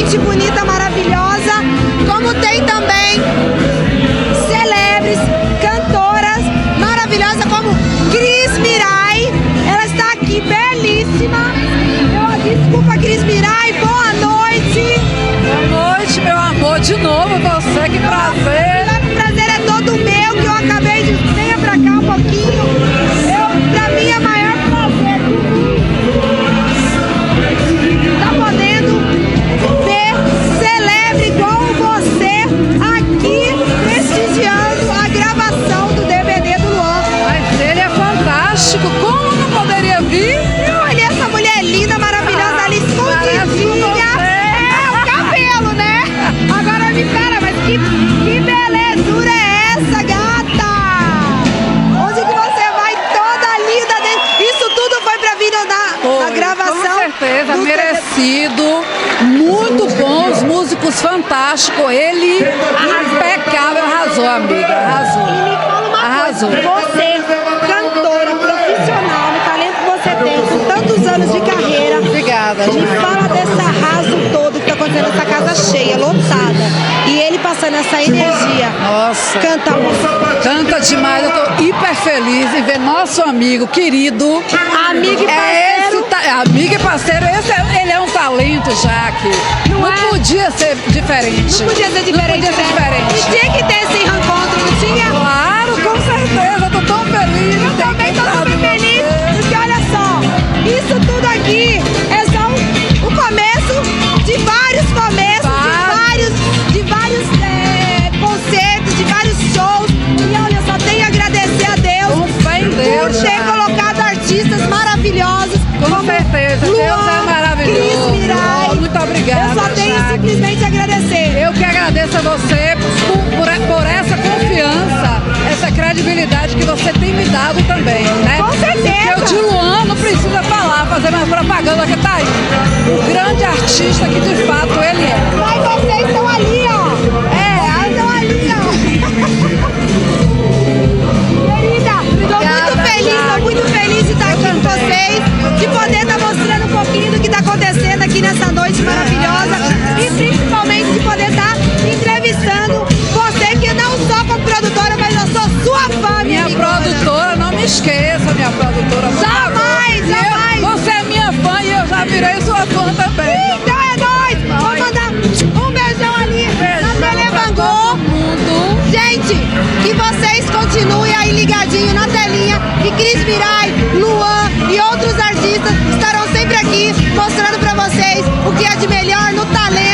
gente bonita, maravilhosa, como tem também celebres, cantoras maravilhosas como Cris Mirai. Ela está aqui belíssima. Desculpa, Cris Mirai, boa noite. Boa noite, meu amor, de novo você, que prazer. O prazer é todo meu, que eu acabei de... Venha pra cá um pouquinho. Pra mim é maior prazer tá podendo ver celebre igual você aqui prestigiando a gravação do DVD do Luan. Mas ele é fantástico, como não poderia vir? Olha essa mulher linda, maravilhosa ali, escondidinha. É, o cabelo, né? Agora me pera, mas que belezura é essa, gata? Onde que você vai toda linda dentro? Isso tudo foi pra vir na gravação? Com certeza, merecido, muito bons, músicos fantásticos, ele impecável, arrasou, amiga, arrasou. E me fala uma Arrasou. coisa, você, cantora, profissional, no talento que você tem, com tantos anos de carreira, Obrigada. me fala desse arraso todo que está acontecendo nessa casa cheia, lotada, e ele passando essa energia. Nossa. Canta, moça. Canta demais, eu tô hiper feliz em ver nosso amigo querido. Amigo e parceiro. Amigo e parceiro, ele é um talento já aqui. Não podia ser diferente. Não podia ser diferente. Não podia ser diferente. E tinha que ter esse reencontro, não tinha? Claro, com certeza, eu tô tão feliz. Eu também tô super feliz, porque olha só, isso tudo aqui é só o começo de vários começos, de vários concertos, de vários shows. E olha, eu só tenho a agradecer a Deus por ter colocado artistas maravilhosos. Com certeza, Luan, Deus é maravilhoso. Cris Mirai. Muito obrigada. Eu só tenho Jaque. simplesmente a agradecer. Eu que agradeço a você por essa confiança, essa credibilidade que você tem me dado também, né? Com certeza. Porque o de Luan não precisa falar, fazer mais propaganda, que tá aí. O grande artista que de fato ele é. Mas vocês estão ali, ó. Estão ali, ó. Querida, tô muito feliz de estar aqui com vocês, de poder estar mostrando um pouquinho do que está acontecendo aqui nessa noite maravilhosa e principalmente de poder estar entrevistando você, que não só como produtora, mas eu sou sua fã, minha produtora, não me esqueça, minha produtora. Jamais, jamais. Você é minha fã e eu já virei sua fã também. Então é nóis. Vou mandar um beijão ali na Televangô. Gente, que vocês continuem aí ligadinho na telinha, que Cris Mirai, Luan e outros artistas estarão sempre aqui mostrando pra vocês o que é de melhor no talento